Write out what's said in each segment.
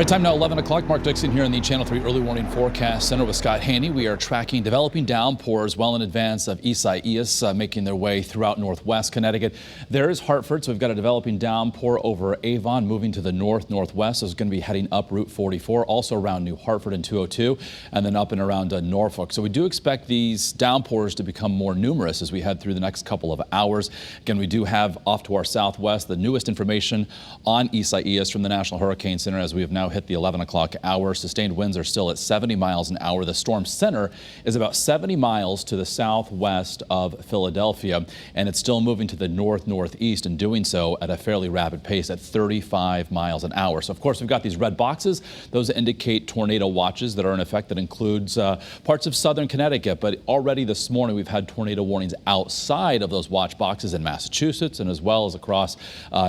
Right, time now 11 o'clock. Mark Dixon here in the Channel 3 Early Warning Forecast Center with Scott Haney. We are tracking developing downpours well in advance of Isaias making their way throughout northwest Connecticut. There is Hartford, so we've got a developing downpour over Avon moving to the northwest. So it's going to be heading up Route 44, also around New Hartford and 202, and then up and around Norfolk. So we do expect these downpours to become more numerous as we head through the next couple of hours. Again, we do have off to our southwest the newest information on Isaias from the National Hurricane Center as we have now hit the 11 o'clock hour. Sustained winds are still at 70 miles an hour. The storm center is about 70 miles to the southwest of Philadelphia, and it's still moving to the northeast and doing so at a fairly rapid pace at 35 miles an hour. So of course we've got these red boxes. Those indicate tornado watches that are in effect. That includes parts of southern Connecticut, but already this morning we've had tornado warnings outside of those watch boxes in Massachusetts and as well as across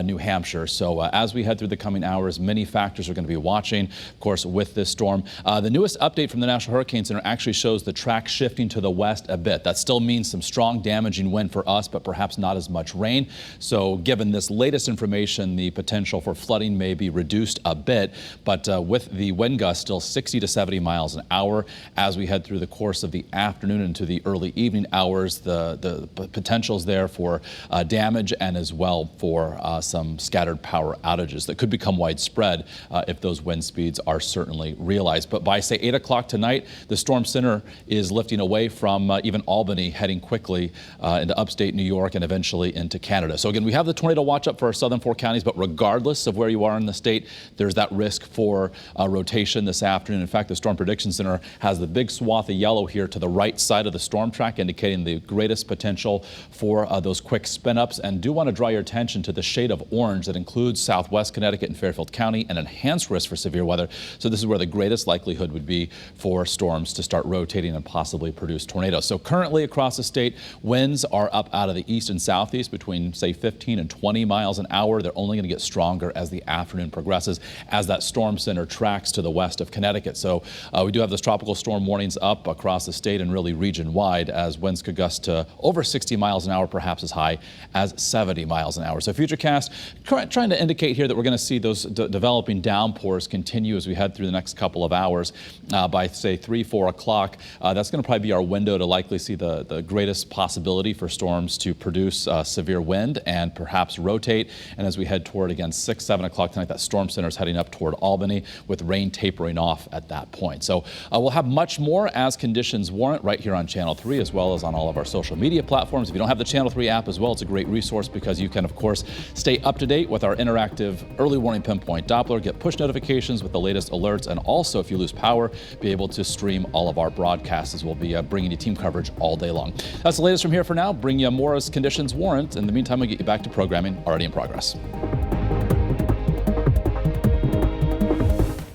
New Hampshire. So as we head through the coming hours, many factors are going to be watching, of course, with this storm. The newest update from the National Hurricane Center actually shows the track shifting to the west a bit. That still means some strong damaging wind for us, but perhaps not as much rain. So given this latest information, the potential for flooding may be reduced a bit, but with the wind gusts still 60 to 70 miles an hour as we head through the course of the afternoon into the early evening hours, the potentials there for damage and as well for some scattered power outages that could become widespread if those wind speeds are certainly realized. But by, say, 8 o'clock tonight, the storm center is lifting away from even Albany, heading quickly into upstate New York and eventually into Canada. So again, we have the tornado watch up for our southern four counties, but regardless of where you are in the state, there's that risk for rotation this afternoon. In fact, the Storm Prediction Center has the big swath of yellow here to the right side of the storm track, indicating the greatest potential for those quick spin-ups. And do want to draw your attention to the shade of orange that includes southwest Connecticut and Fairfield County, and enhanced risk for severe weather. So this is where the greatest likelihood would be for storms to start rotating and possibly produce tornadoes. So currently across the state, winds are up out of the east and southeast between, say, 15 and 20 miles an hour. They're only going to get stronger as the afternoon progresses, as that storm center tracks to the west of Connecticut. So we do have those tropical storm warnings up across the state and really region-wide, as winds could gust to over 60 miles an hour, perhaps as high as 70 miles an hour. So Futurecast trying to indicate here that we're going to see those developing downpours continue as we head through the next couple of hours. By, say, 3, 4 o'clock, that's going to probably be our window to likely see the greatest possibility for storms to produce severe wind and perhaps rotate. And as we head toward, again, 6, 7 o'clock tonight, that storm center is heading up toward Albany with rain tapering off at that point. So we'll have much more as conditions warrant right here on Channel 3, as well as on all of our social media platforms. If you don't have the Channel 3 app as well, it's a great resource because you can, of course, stay up to date with our interactive early warning pinpoint Doppler, get push notifications with the latest alerts, and also, if you lose power, be able to stream all of our broadcasts, as we'll be bringing you team coverage all day long. That's the latest from here for now. Bring you more as conditions warrant. In the meantime, we'll get you back to programming already in progress.